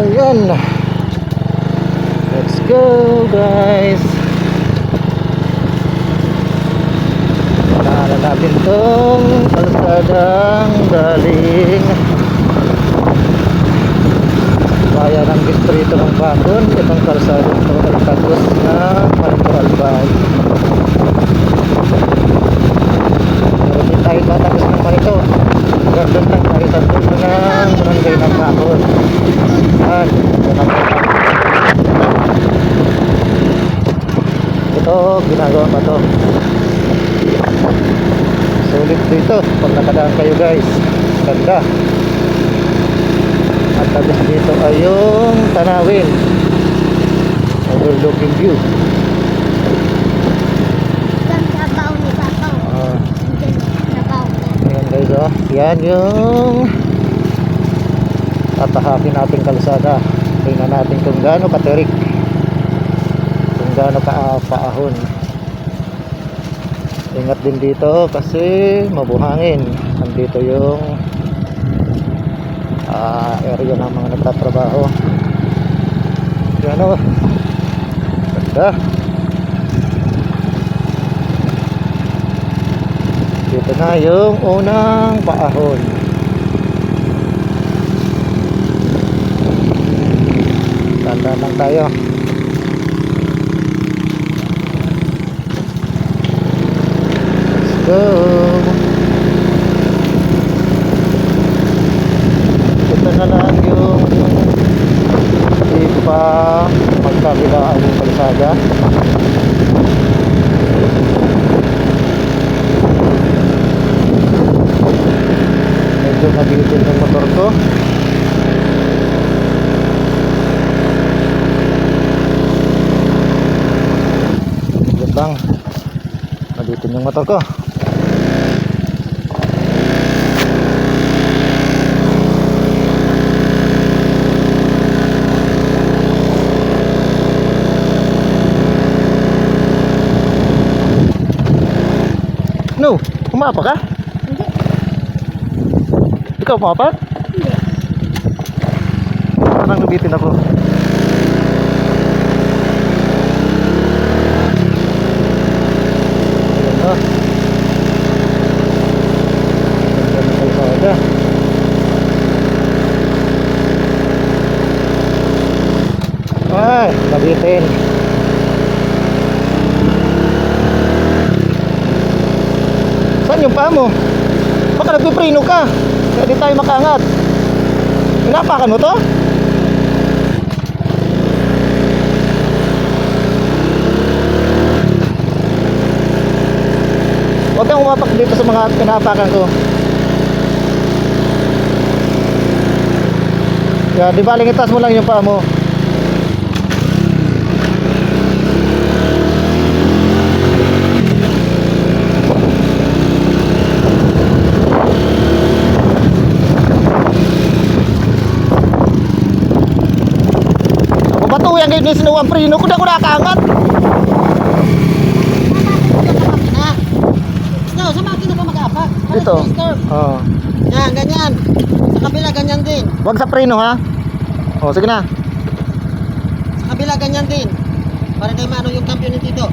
Ayan. Let's go guys. Naanan natin tong kalsadang galing bayan ng distrito ng Bacon. Itong kalsadang ito ay tagos na Marco Albay. Pero hindi tayo tatagos ng Marito. Gandun lang tayo sa dulo ng barangay ng Bacon. At ito ginagawa pa to. Sulit dito pag nakadaan kayo guys. Ganda. At tapos dito ay yung tanawin, overlooking view. Ayan guys, oh. Yan yung tatahakin nating kalsada. Tingnan natin kung gaano katirik, kung gaano kaahon. Ingat din dito kasi mabuhangin. Nandito yung area ng mga nagtatrabaho. Yan o. Ganda. Dito na yung unang paahon. Tanda lang tayo. Let's go. Ito na lang yung hindi pa magkabilaan yung kalsada. Medyo nabitin yung motor ko. Wait lang, nabitin yung motor ko. No, kumapa ka? Hindi. Ikaw kumapa? Hindi. Parang nabitin ako. Ayan o. Ayan na kalsada. Ay, nabitin. Saan yung paa mo? Baka nagpiprino ka. Kaya di tayo makaangat. Hinapakan mo to? Huwag kang umapak dito sa mga hinapakan ko. Kaya di baling itas mo lang yung paa mo. Batuyan kayo ni sinuwang prino ko na ko nakaangat. No, sa makina pa mag-apak. Dito. Oo. Yan, ganyan. Sa kabila, ganyan din. Wag sa prino ha. O sige na. Sa kabila, ganyan din. Para tayo maano yung kampiyon dito.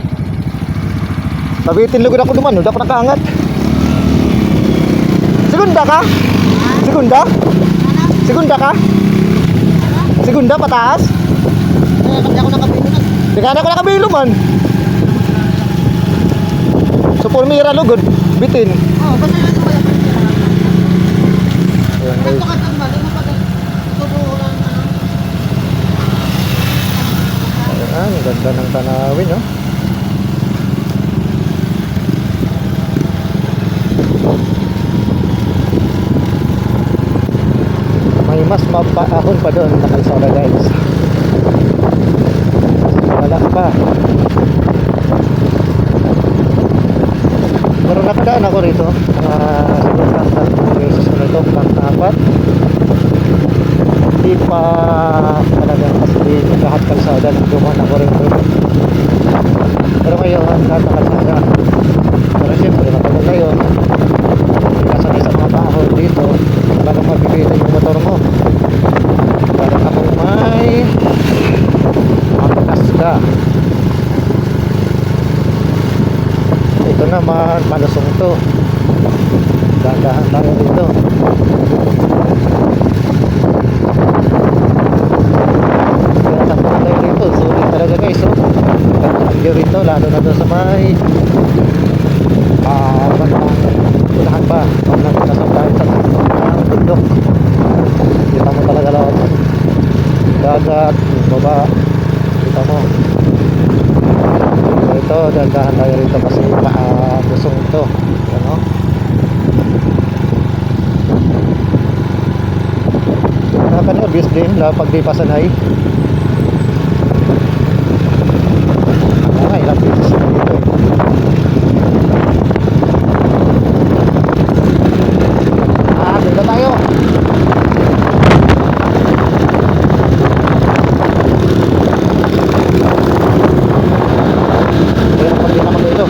Pabitin lugod ako duman, hindi ako nakaangat. Segunda ka? Segunda? Segunda ka? Segunda pataas? Kasi ako nakabilo na. Di ka na ako nakabilo man. So pulmira lugod, bitin. Oo, basta lang ito wala. Ayan guys. Ito ka tambal, yung mapag-tubuhan, ano. Ayan, ganda ng tanawin no. May mas mapaahon pa doon na kalsada guys. Wala pa. Pero nakadaan ako rito. Siguro na 3 beses na ito. Pang-apat. Hindi pa talagang kasi lahat kalsada. Nagduman ako rin doon. Pero ngayon, lahat ng kalsada. Pero siyempre, matagal na yun. Kasanay sa mga paahon dito. Talagang mabibili yung motor mo. Parang ako naman malusong to. Dahan-dahan tayo dito. Kaya takbo tayo dito. Sulit talaga guys. Oh. Ganda rito. Lalo na doon sa may bandang unahan pa. Pag nagkasap tayo sa bundok. Kita mo talaga lahat. Dagat, baba. Kita mo. So ito, dahan-dahan tayo rito kasi busong ito. Ano? Nakaka-nervous din pag di pa sanay. Ilang beses na dito. Doon na tayo. Pero pag di naman dito,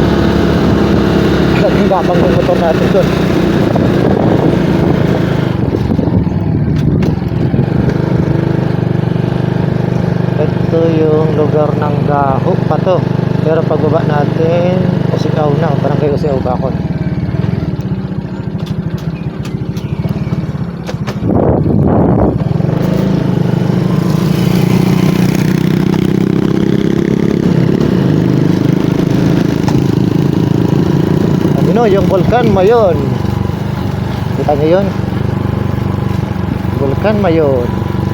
laging gapang yung motor natin doon. Ito yung lugar ng Gaho pa to. Pero pagbaba natin, Usiaw na, barangay Usiaw Bakon. Ano yung Vulcan Mayon? Kita nyo yun? Vulcan Mayon.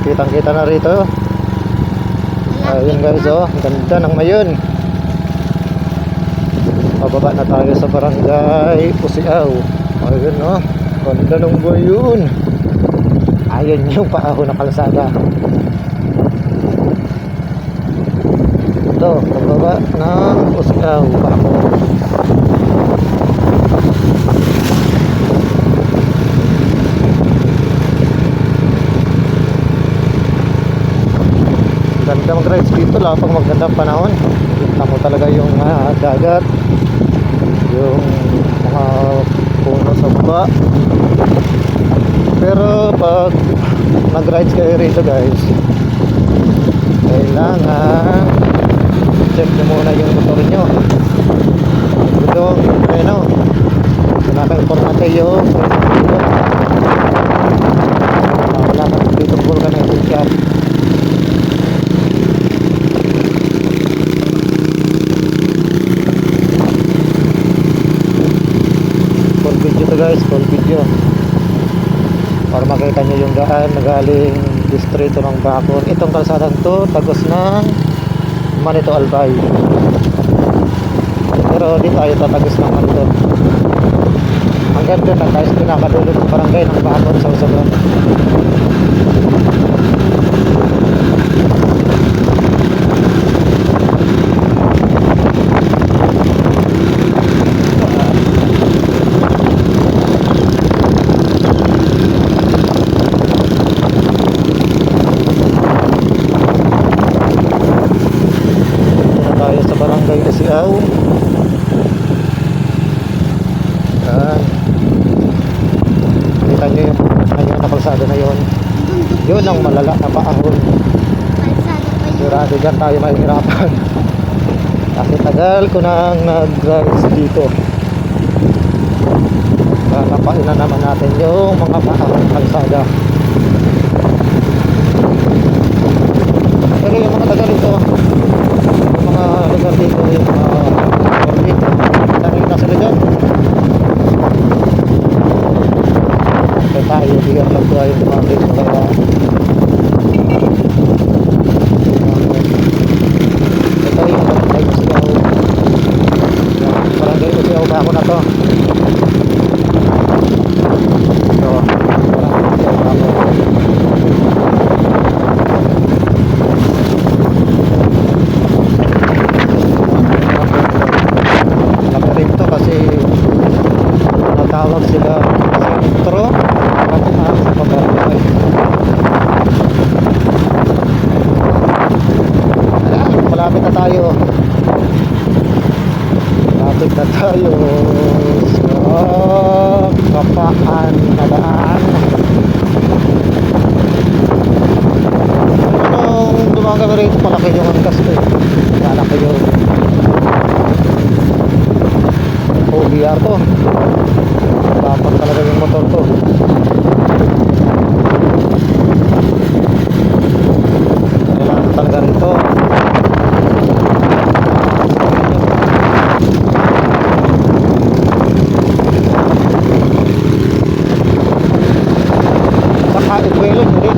Kitang-kita na rito. Ayun guys, oh, ang ganda ng Mayon. Pababa na tayo sa barangay Usiaw. Ayun, oh, ganda ng Mayon. Ayun yung paahon na kalsada. Ito, pababa ng Usiaw Bakon. Ganda mag-rides dito lang pag magandang panahon. Kita mo talaga yung dagat, yung mga puno sa baba. Pero pag nag-rides kayo rito guys, kailangan check nyo muna yung motor nyo. Gudong, ano, naka-importante yung wala kang dito Vulcan na itikyan. Guys, full video para makita nyo yung daan na galing distrito ng Bakon. Itong kalsadang to tagos ng Manito Albay, pero di tayo tatagos ng Manito. Hanggang doon na tayo sa pinakadulo ng barangay ng Bakon sa Usaban. Usiaw. Yan. Kita nyo yung na kalsada na yun. Yun ang malala na paahon. Sigurado dyan tayo mahihirapan. Kasi tagal ko nang nag-rides dito. Kakapain na naman natin yung mga paahon kalsada. Pero yung mga tagal ito, mga lugar dito yung orbit, nakita sila dyan. Kaya tayo bigyan lang tayo yung mga dito. Kaya ito yung barangay Usiaw. Barangay Usiaw ba ako na to? Ito, barangay Usiaw ba ako. Tawag sila sentro patuhan sa pagbabahay. Malapit na tayo. Malapit na tayo sa Kapaan na daan. Anong dumaga ka rito? Malaki yung angkas ko eh. Malaki yung BR to. Dapat talaga yung motor to. Kailangan talaga rito. Saka ibuelo hindi.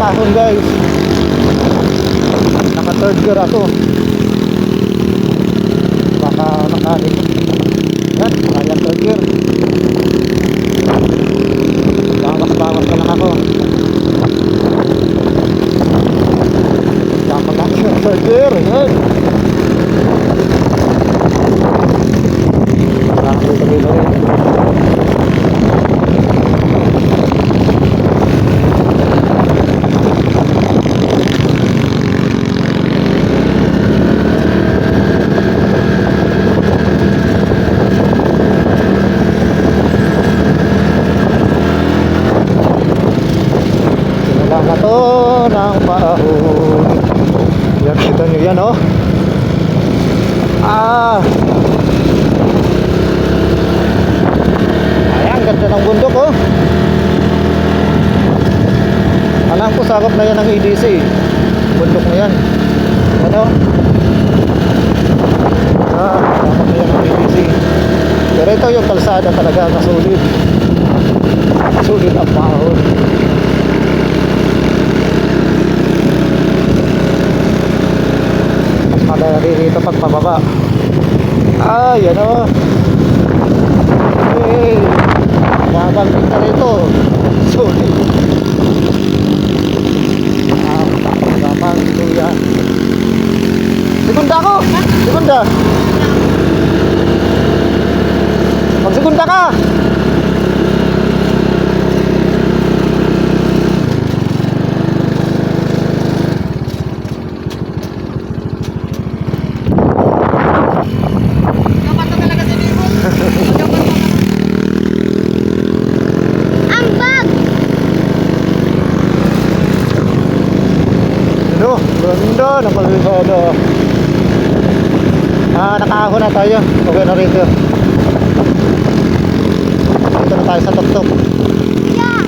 Pahon guys, naka third gear ako, baka nakalit yan, kaya third gear, bawas ka lang ako, dapat lang yung third gear yan, parang dito dito rin. Na to ng paahon. Yan, kita nyo yan oh. Ayan, ganda ng bundok oh. Alam ko sakop na yan ng EDC. Bundok na yan. Ano? Sakop na yan ng EDC. Pero ito yung kalsada talaga na solid. Solid ang paahon. Madali dito pag pababa. Yan o. Hey, babangkit ka rito. Sorry. Babangkit ko yan. Segunda ako. Segunda. Mag-segunda ka. Ganda ng kalsada. Nakaahon na tayo. Okay na rito. Dito na tayo sa tuktok. Yeah.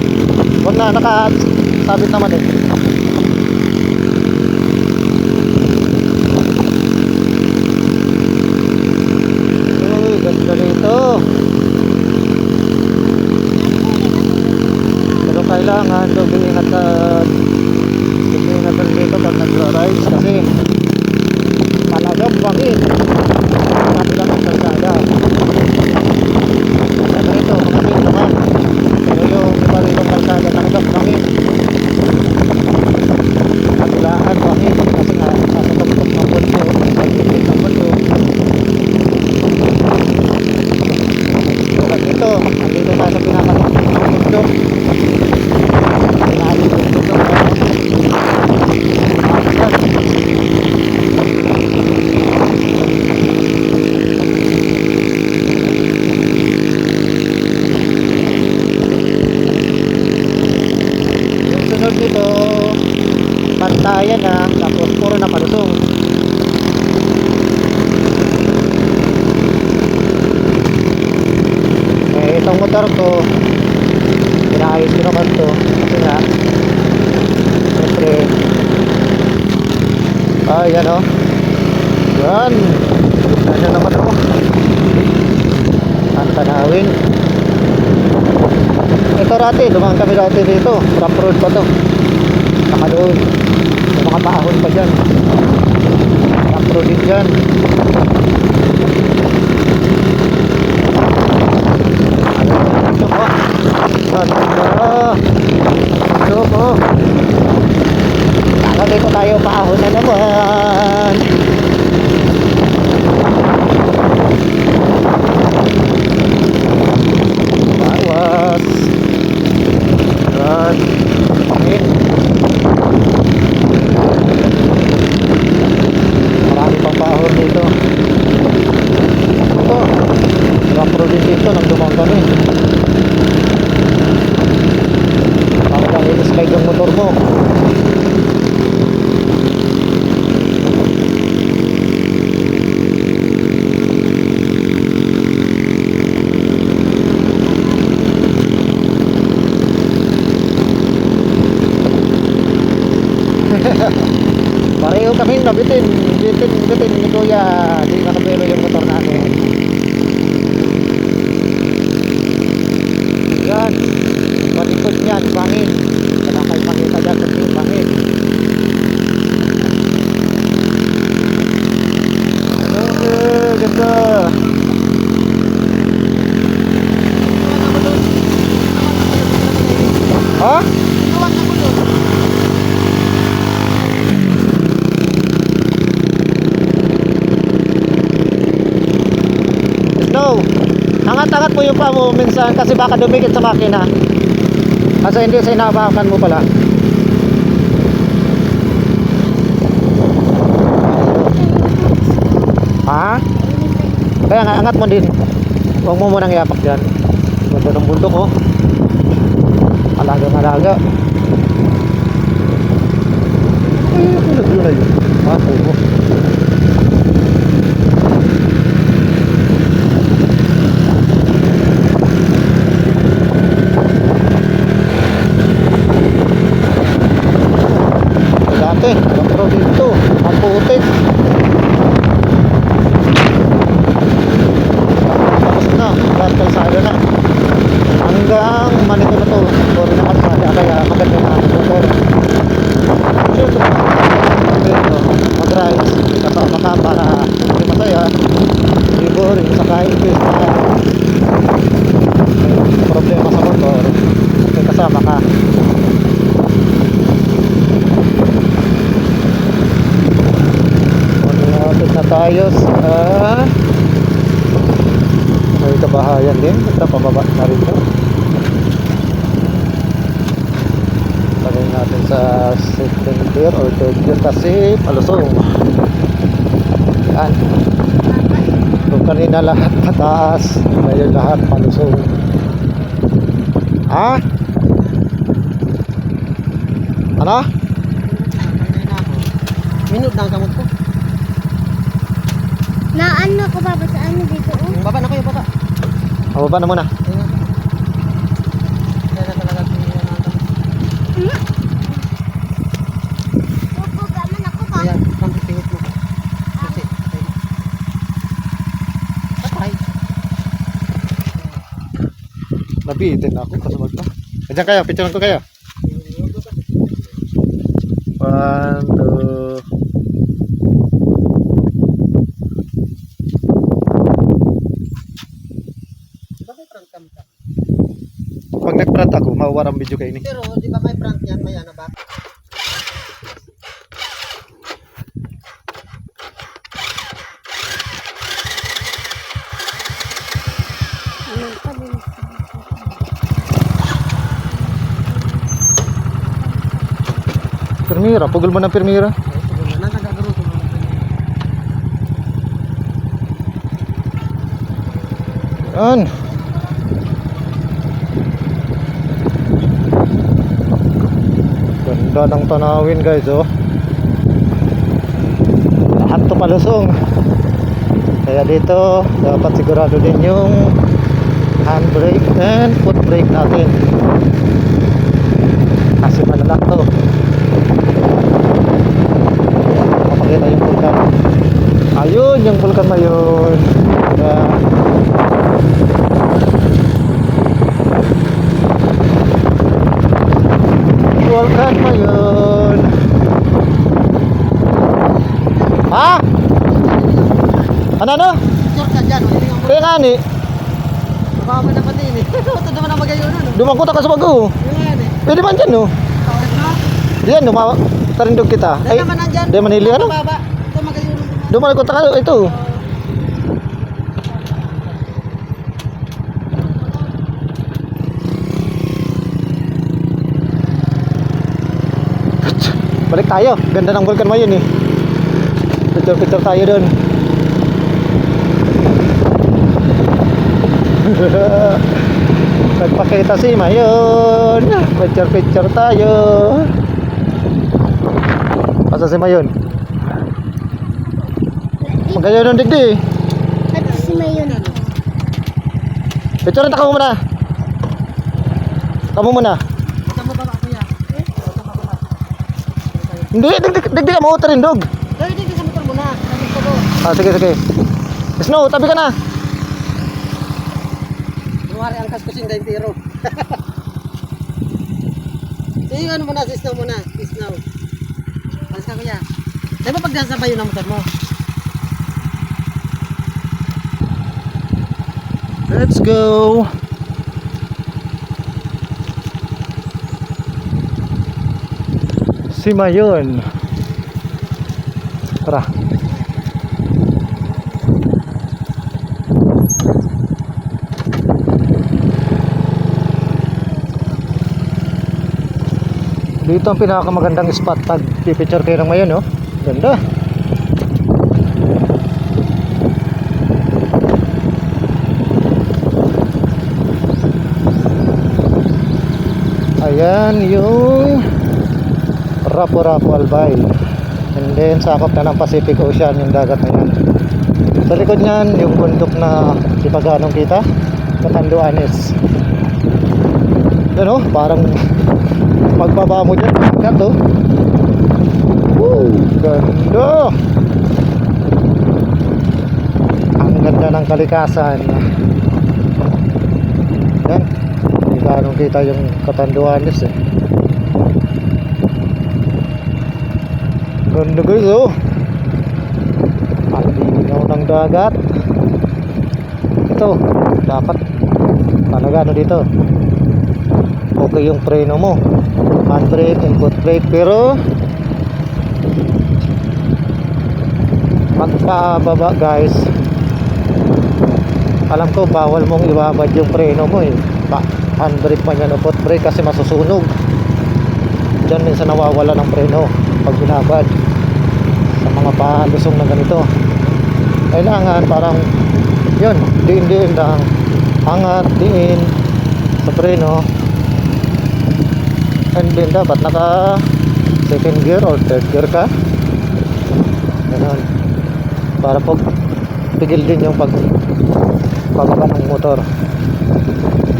Huwag na, nakasabit naman eh. Uy, ganda dito. Pero kailangan ingat sa dito pag nag-rides kasi talagang bangin talagang ang kalsada ano ito, bangin naman pero yung iba rin ang kalsada talagang bangin kailangan bangin kasi nga nasa tuktok ng pundo pag-ibig ng pundo tulad ito andito tayo sa pinakatuktok ng pundo pinaalit yung pundo dito pantayan na tapos puro na palusong itong motor ko pinaayos ko naman to kasi nga siyempre yan o yan ano naman o ang tanawin ito dati, dumaan kami dati dito rough road pa to saka doon may mga paahon pa dyan rough road din dyan ito po ito po saka dito tayo paahon na naman bawas Pareho kami nabitin. Bitin ni Kuya. Di ka napelo yung motor natin. Yan. Palikod niyan, bangin. Kaya kayo makita dyan sa yung bangin. Okay, ganda. Ha? Inuwan ako doon. Snow, angat-angat mo yung paa mo minsan kasi baka dumikit sa makina. Kasi hindi sa inabakan mo pala. Ha? Kaya nga, angat mo din. Huwag mo munang iapak dyan. Ganda ng bundok, oh. Alaga-alaga. Ay, ako nag-yunay. Ako mo. Dati, ang pro dito. Ang putik. Tapos na, lahat kalsada na. Hanggang manito na to. Sorry na kalsada, kaya maganda na ang motor. Siyempre, dito, mag-rides. Katama ka para hindi masaya. Hindi boring, saka imbis na may problema sa motor. May kasama ka. Malapit na tayo sa may kabahayan din. Ito, pababa na rin ito. Lagay natin sa second gear or third gear kasi palusong. Yan. Kung kanina lahat pataas, ngayon lahat palusong. Ha? Ano? Tanggalin na ako. Minute na ang kamot ko. Na ano ko baba sa ano dito oh? Yung baba na ko, yung baba. Mababa na muna. Tingnan. Kaya na talaga pinili na ang kamot. Pupugaman ako ba? Kaya, pangpipingit mo. Kasi, patay. Nabitin ako kasabag na. Diyan kayo, picture ko kayo. 1, 2. Bakit front cam ka? Pag nag-front ako, mawawala ang video kayo ni. Pero, di ba may front yan, may ano ba? Ano pa din? Permira, pugol mo ng permira. Ay, siguro na, nagagaro ko mga Yan. Ganda ng tanawin guys, oh. Lahat to palusong. Kaya dito, dapat sigurado din yung handbrake and foot brake natin. Kasi malala to. Mapakita yung vulkan. Ayun, yung vulkan na yun. Yan. Vulkan na yun. Ha? Ano? picture ka dyan, hindi nga mo. Kaya nga ni, Baka mo naman din eh. Ito naman ang magayon ano. dumangkot ka sa bago. Yung nga yan eh. Pwede man dyan, no? Tawag na. Diyan, tarindog kita. Dahil naman nandyan. di manili, ano? Baba. Ito magayon naman. Dumangkot ka, ito. Balik tayo. Ganda ng vulkan mo yun, eh. Picture tayo dun. Nagpakita si Mayon. Picture tayo. Asa si Mayon? Magayon ng digdi. At si Mayon. Picture na mo muna. Kamu muna. Ito mo baba kuya. Ito mo baba. Hindi, digdig mo rin dog. Dali dito sa motor mo na. Sabi ko ko. Sige. Snow, tabi ka na. Kumari ang kaskusin dahil tiro. Sige, ano muna, si Snow muna. Si Snow. Palis ka kuya. Di ba pag nasabay yun ang motor mo? Let's go. Si Mayon. Tara. Dito ang pinakamagandang spot pag pipicture kayo ng Mayon, oh. Ganda. Ayan yung Rapu-Rapu Albay. And then sakop na ng Pacific Ocean yung dagat na yan. Sa likod niyan yung bundok na di pa ganong kita, Catanduanes. Yan oh, parang pagbaba mo dyan, kat oh. Woo, ganda. Ang ganda ng kalikasan. Yan, di ganong kita yung Catanduanes eh. Ganda guys oh. Ang linaw ng dagat. Ito, dapat talaga ano dito, okay yung preno mo, handbrake, input brake. Pero pagkababa guys, alam ko bawal mong ibabad yung preno mo eh. Handbrake pa yan, input brake, kasi masusunog. Diyan minsan nawawala ng preno pag binabad sa mga palusong na ganito. Kailangan parang yun, diin lang, angat, diin sa preno, and then dapat naka second gear or third gear ka, ganun, para pag pigil din yung pagbaba ng motor.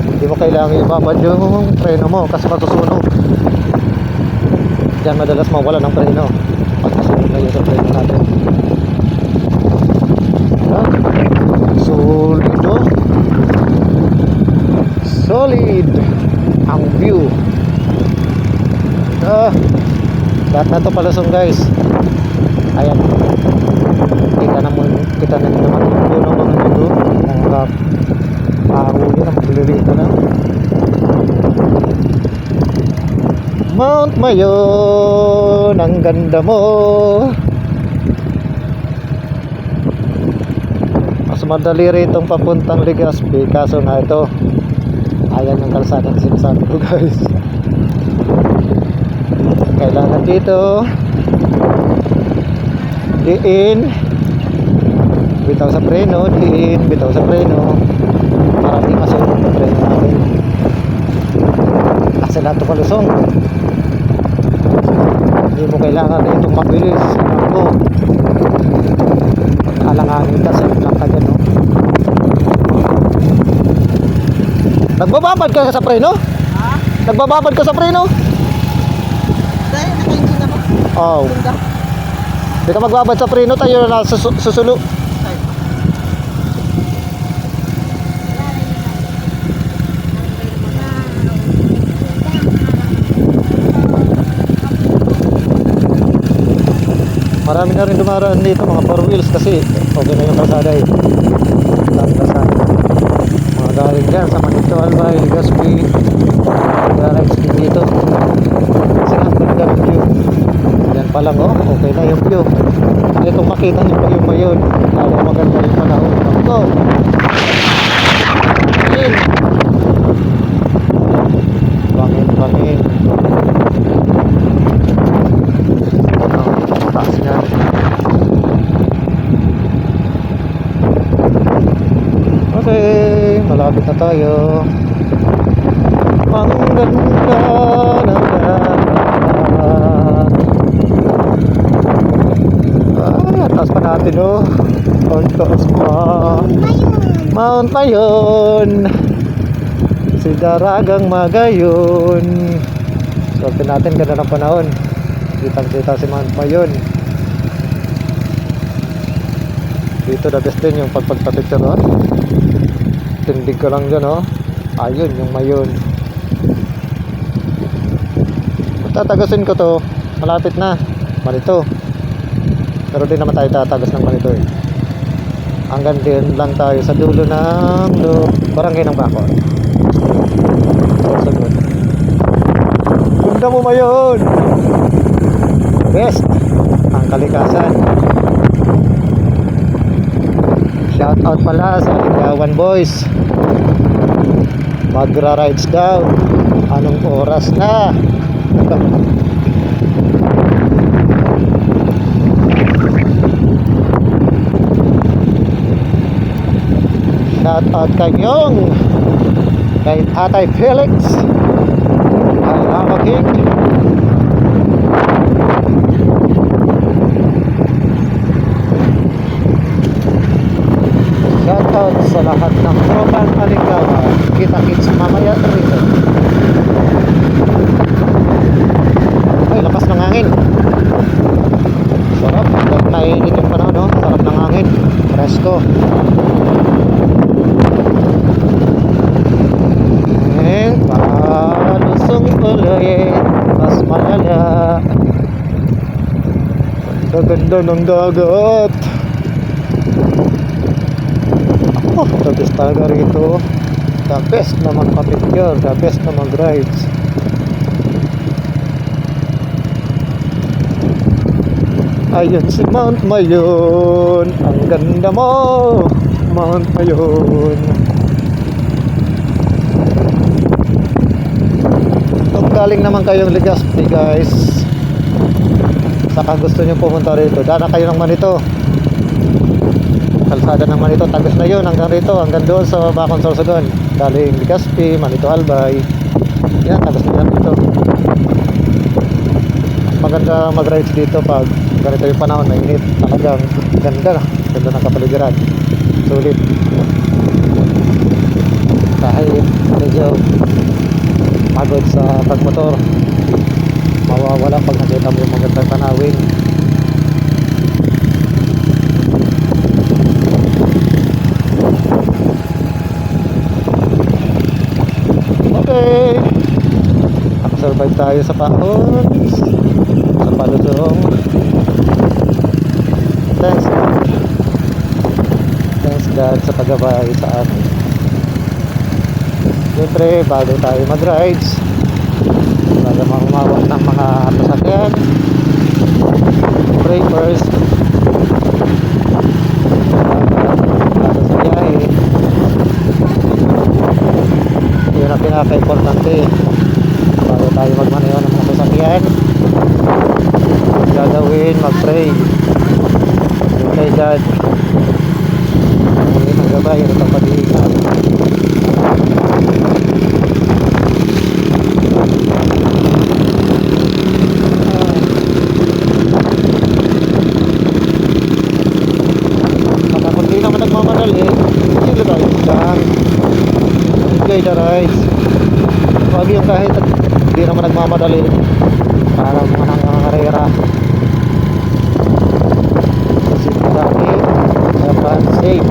Hindi mo kailangan ibabad yung preno mo kasi masusunog. Diyan madalas mawala ng preno pag nasunog na yung preno natin. Solid oh. Solid ang view. Lahat na to palusong guys. Ayan, kita na naman yung puno mga dito. Ang ahuli na maglilito na. Mount Mayon, ang ganda mo. Mas madali ritong papuntang Legazpi, kaso nga ito, ayan yung kalsada na sinasabi ko guys. Kailangan dito diin, bitaw sa preno, diin, bitaw sa preno, para di masunog ang preno natin. Kasi lahat ito palusong, hindi mo kailangan itong mabilis. Ako alanganin ka sa plaka dyan no? Nagbababad ka sa preno? Ha? Nagbababad ka sa preno? Dahil nakaingin na ba? Oo. Ganda. Hindi ka magbabad sa preno, tayo na susulo. Ay. Marami na rin dumaraan dito mga 4 wheels kasi okay na yung kalsada eh. Dami kalsada. Mga galing dyan sa Manito, Albay, Legazpi, garage din dito. Kasi nga ganda ng view. Yan pa lang oh, okay na yung view. Kaya kung makita nyo pa yung Mayon, lalo maganda yung panahon. Go! Bangin! Bangin! Taas niya. Okay, malapit na tayo. Ang ganda ng dagat. Taas pa natin oh. Ang taas pa. Mount Mayon. Si Daragang Magayon. Swerte natin, ganda ng panahon. Kitang-kita si Mount Mayon. Dito the best din yung pagpagpapicture, oh. Tindig ko lang dyan, oh. Ayun, yung Mayon. Tatagasin ko to. Malapit na. Manito. Pero di naman tayo tatagas ng Manito, eh. Hanggang din lang tayo sa dulo ng barangay ng Bacor. Sorsogon. Ganda mo Mayon! Best ang kalikasan. Shout out pala sa Ligawan Boys. Magra-rides daw. Anong oras na? Shout out kayong kay Tatay Felix. I love a king. Shout out sa lahat ng tropang Aligawa. Kita-kits mamaya rito. Ay, lakas ng hangin. Sarap. Pag nainit yung panahon, no? Sarap ng hangin. Presko. Palusong ulit. Mas malala. Ganda ng dagat. Oh, the best talaga rito. The best na magpa-picture, the best na mag-rides. Ayun si Mount Mayon. Ang ganda mo, Mount Mayon. Kung galing naman kayong Legazpi, guys, saka gusto nyo pumunta rito, dala kayo ng Manito. Kalsada ng Manito, tagos na yun hanggang rito, hanggang doon sa Bacon Sorsogon. Galing Legazpi, Manito Albay, yan, tagos na yan dito. Maganda mag-rides dito pag ganito yung panahon, mainit. Talagang ganda ng kapaligiran, sulit. Kahit medyo pagod sa pagmotor, mawawala pag nakita mo yung magandang tanawin. Okay, nakasurvive tayo sa Paons, sa Palusong. Thanks God sa paggabay sa atin. Siyempre, bago tayo mag-rides, bago humawak ng mga sasakyan, pray first. Bago sa biyahe, yun ang pinaka-importante. Bago tayo magmaneho ng mga sasakyan, gagawin, mag-pray. Okay God, muli ng gabay, ito ang pag-iingat. Kung di naman nagmamadali, chill rides lang, enjoy the rides. Huwag yung kahit di naman nagmamadali, parang mga nangangarera. Kasi marami, kaya safe.